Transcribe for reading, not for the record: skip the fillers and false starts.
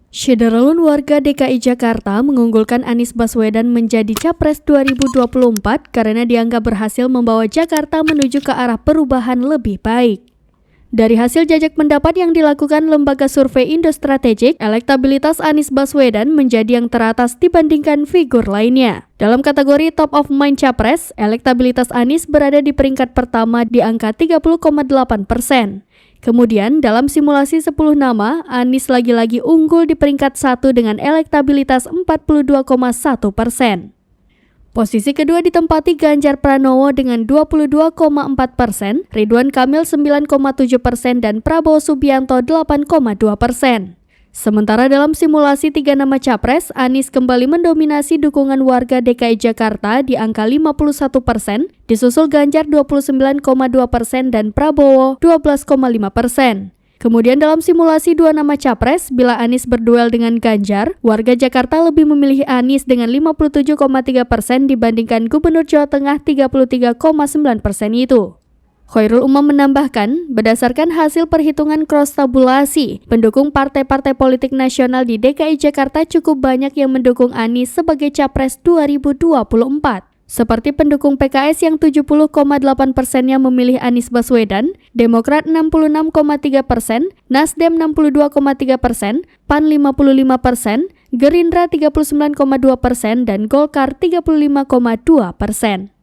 Syederalun warga DKI Jakarta mengunggulkan Anies Baswedan menjadi Capres 2024 karena dianggap berhasil membawa Jakarta menuju ke arah perubahan lebih baik. Dari hasil jajak pendapat yang dilakukan lembaga survei Indostrategik, elektabilitas Anies Baswedan menjadi yang teratas dibandingkan figur lainnya. Dalam kategori Top of Mind Capres, elektabilitas Anies berada di peringkat pertama di angka 30,8%. Kemudian, dalam simulasi 10 nama, Anies lagi-lagi unggul di peringkat 1 dengan elektabilitas 42,1%. Posisi kedua ditempati Ganjar Pranowo dengan 22,4%, Ridwan Kamil 9,7% dan Prabowo Subianto 8,2%. Sementara dalam simulasi 3 nama Capres, Anies kembali mendominasi dukungan warga DKI Jakarta di angka 51%, disusul Ganjar 29,2% dan Prabowo 12,5%. Kemudian dalam simulasi 2 nama Capres, bila Anies berduel dengan Ganjar, warga Jakarta lebih memilih Anies dengan 57,3% dibandingkan Gubernur Jawa Tengah 33,9% itu. Khairul Umam menambahkan, berdasarkan hasil perhitungan cross-tabulasi, pendukung partai-partai politik nasional di DKI Jakarta cukup banyak yang mendukung Anies sebagai Capres 2024. Seperti pendukung PKS yang 70,8%-nya memilih Anies Baswedan, Demokrat 66,3%, Nasdem 62,3%, PAN 55%, Gerindra 39,2%, dan Golkar 35,2%.